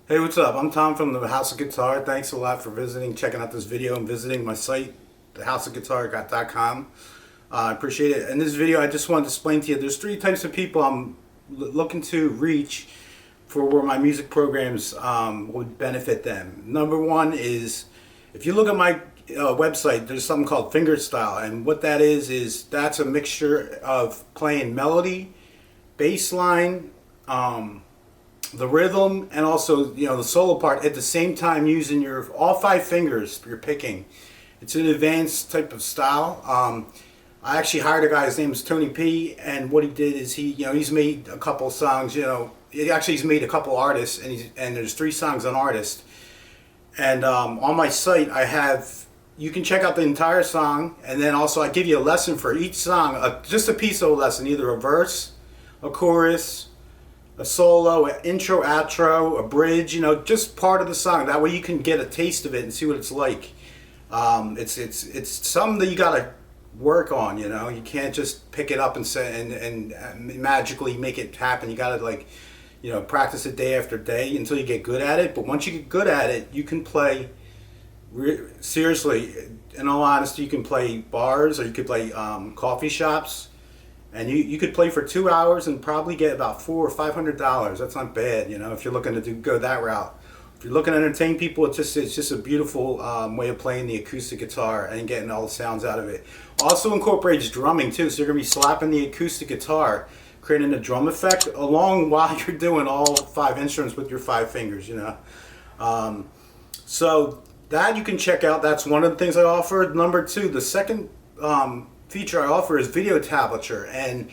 Hey, what's up? I'm Tom from the House of Guitar. Thanks a lot for visiting, checking out this video, and visiting my site, thehouseofguitar.com. I appreciate it. In this video, I just wanted to explain to you, there's three types of people I'm looking to reach for where my music programs would benefit them. Number one is, if you look at my website, there's something called fingerstyle, and what that is that's a mixture of playing melody, bass line, the rhythm, and also the solo part at the same time, using your all five fingers you're picking. It's an advanced type of style. I actually hired a guy, his name is Tony P, and what he did is he's made a couple songs. He's made a couple artists, and there's 3 songs on artist. And on my site you can check out the entire song, and then also I give you a lesson for each song, just a piece of a lesson, either a verse, a chorus, a solo, an intro, outro, a bridge, just part of the song. That way you can get a taste of it and see what it's like. It's something that you gotta work on. You can't just pick it up and say and magically make it happen. You gotta practice it day after day until you get good at it. But once you get good at it, you can play. Seriously, in all honesty, you can play bars, or you could play coffee shops. And you could play for 2 hours and probably get about $400 or $500. That's not bad, if you're looking to go that route. If you're looking to entertain people, it's just a beautiful way of playing the acoustic guitar and getting all the sounds out of it. Also incorporates drumming too, so you're gonna be slapping the acoustic guitar, creating a drum effect along while you're doing all 5 instruments with your 5 fingers. So that you can check out. That's one of the things I offer. Number 2, the second feature I offer is video tablature. And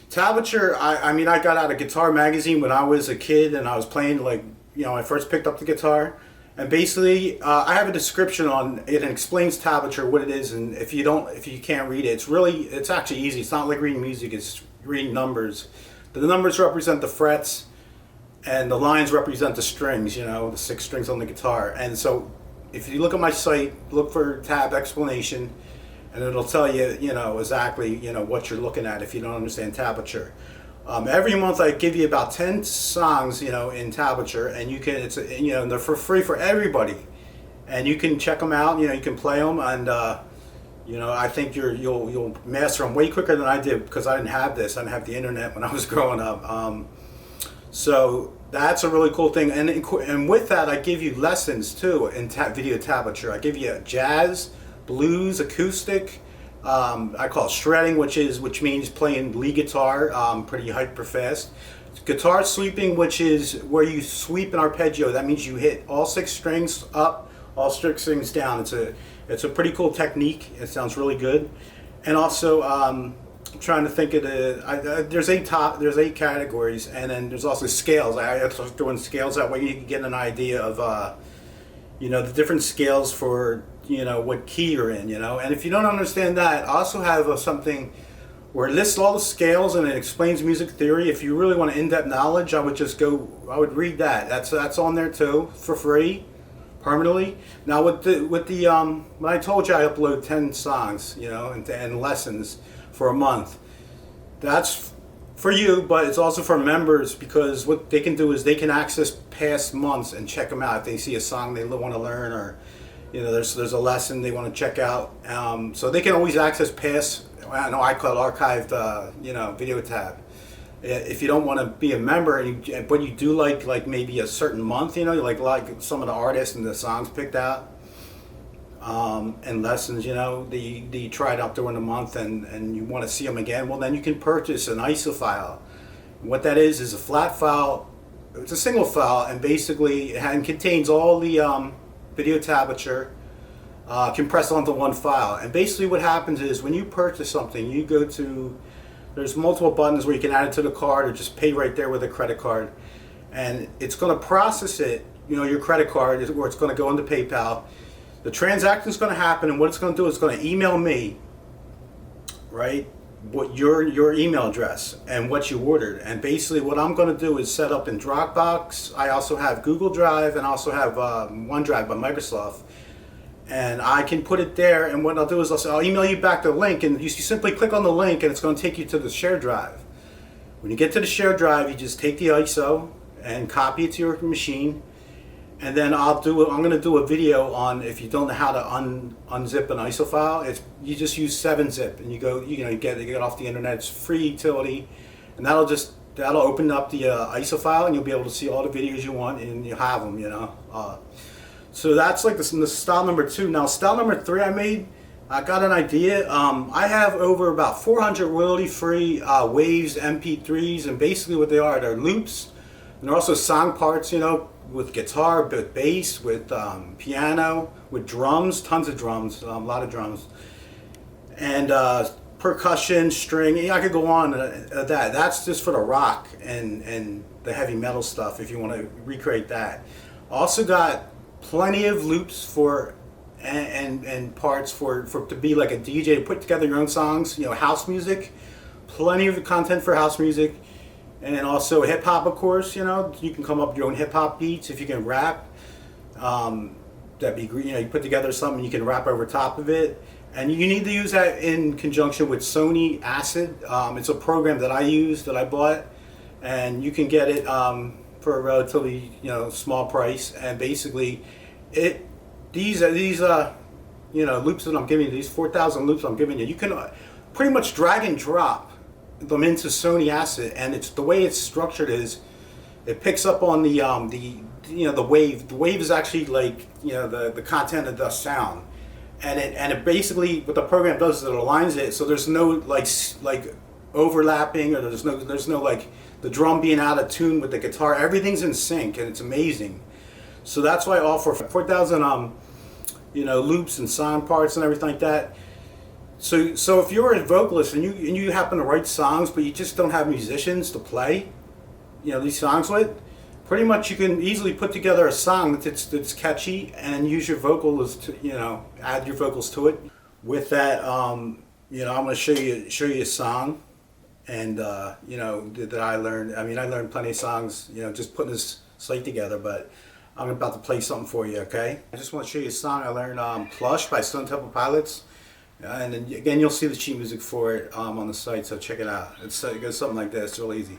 tablature, I got out of Guitar Magazine when I was a kid, and I was playing I first picked up the guitar, and basically I have a description on it and explains tablature, what it is. And if you can't read it, it's actually easy. It's not like reading music, it's reading numbers. The numbers represent the frets, and the lines represent the strings, the 6 strings on the guitar. And so if you look at my site, look for tab explanation, and it'll tell you, exactly, what you're looking at if you don't understand tablature. Every month I give you about 10 songs, in tablature, and they're for free for everybody, and you can check them out. You can play them, and I think you'll master them way quicker than I did, because I didn't have this. I didn't have the internet when I was growing up. So that's a really cool thing, and with that I give you lessons too in video tablature. I give you jazz, blues, acoustic. I call it shredding, which means playing lead guitar pretty hyper fast. Guitar sweeping, which is where you sweep an arpeggio. That means you hit all 6 strings up, all 6 strings down. It's a pretty cool technique. It sounds really good. And also, I'm trying to think of there's 8 categories, and then there's also scales. I start doing scales, that way you can get an idea of the different scales for what key you're in. And if you don't understand that, I also have something where it lists all the scales and it explains music theory. If you really want in-depth knowledge, I would read that. That's on there too, for free, permanently. Now with the when I told you I upload 10 songs, and lessons for a month, that's for you, but it's also for members, because what they can do is they can access past months and check them out if they see a song they want to learn, or there's a lesson they want to check out. So they can always access past, I call it archived, video tab. If you don't want to be a member, but you do like maybe a certain month, you like some of the artists and the songs picked out, and lessons, that you tried out during the month, and you want to see them again, well, then you can purchase an ISO file. What that is a flat file. It's a single file, and basically it contains all the video tablature compressed onto one file. And basically what happens is, when you purchase something, you go to, there's multiple buttons where you can add it to the card, or just pay right there with a credit card, and it's going to process it, your credit card, or it's going to go into PayPal. The transaction is going to happen, and what it's going to do is it's going to email me, right, what your email address and what you ordered. And basically what I'm going to do is set up in Dropbox. I also have Google Drive, and also have OneDrive by Microsoft, and I can put it there. And what I'll do is I'll email you back the link, and you simply click on the link, and it's going to take you to the shared drive. When you get to the shared drive, you just take the ISO and copy it to your machine, And then I'm gonna do a video on if you don't know how to unzip an ISO file. It's you just use 7-zip and you get it off the internet. It's free utility, and that'll open up the ISO file, and you'll be able to see all the videos you want, and you have them. So that's like the style number 2. Now style number 3 I got an idea. I have over about 400 royalty-free Waves MP3s, and basically what they are, they're loops, and they're also song parts, with guitar, with bass, with piano, with drums, tons of drums, a lot of drums, and percussion, string. I could go on that. That's just for the rock and the heavy metal stuff if you want to recreate that. Also got plenty of loops for and parts for to be like a DJ, to put together your own songs, house music, plenty of content for house music, and also hip hop, of course. You can come up with your own hip hop beats if you can rap. That'd be great. You put together something, you can rap over top of it, and you need to use that in conjunction with Sony Acid. It's a program that I use, that I bought, and you can get it for a relatively small price. And basically, these loops that I'm giving you, these 4,000 loops I'm giving you, you can pretty much drag and drop them into Sony Acid, and it's the way it's structured is it picks up on the wave. The wave is actually like the content of the sound, and it basically, what the program does is it aligns it so there's no like overlapping, or there's no like the drum being out of tune with the guitar. Everything's in sync, and it's amazing. So that's why I offer 4,000 loops and sound parts and everything like that. So if you're a vocalist and you happen to write songs, but you just don't have musicians to play these songs with, pretty much you can easily put together a song that's catchy and use your vocals to add your vocals to it. With that, I'm going to show you a song, and that I learned. I learned plenty of songs, just putting this slate together, but I'm about to play something for you, okay? I just want to show you a song I learned, Plush by Stone Temple Pilots. And then again, you'll see the sheet music for it on the site, so check it out. It goes something like this. It's real easy.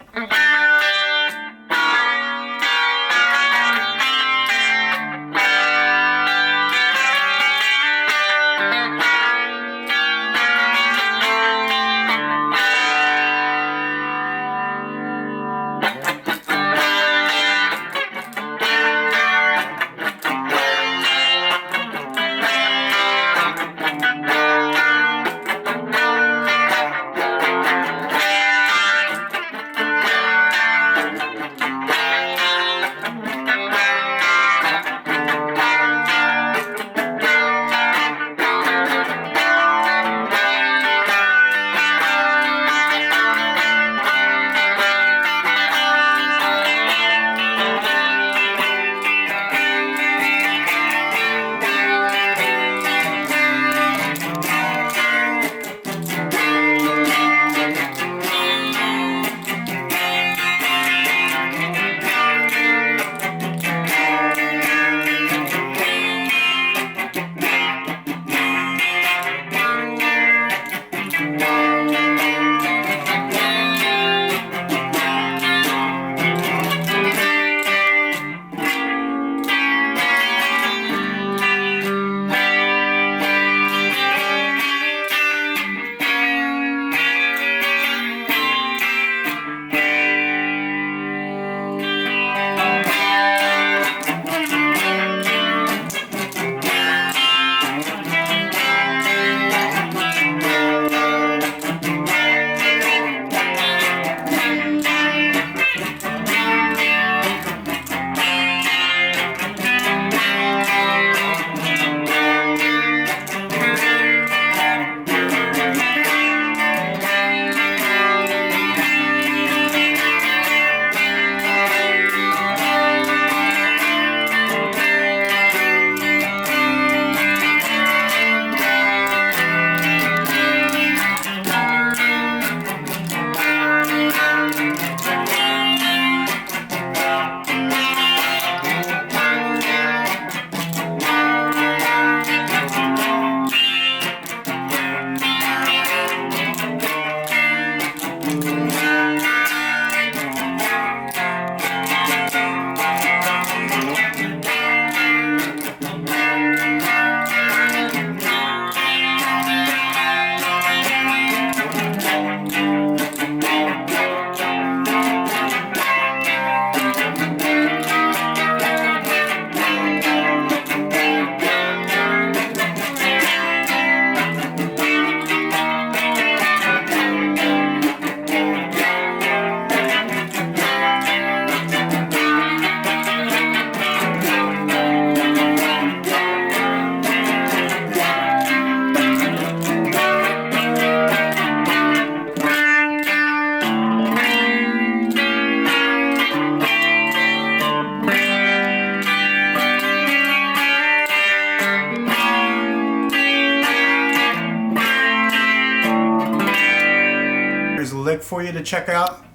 for you to check out?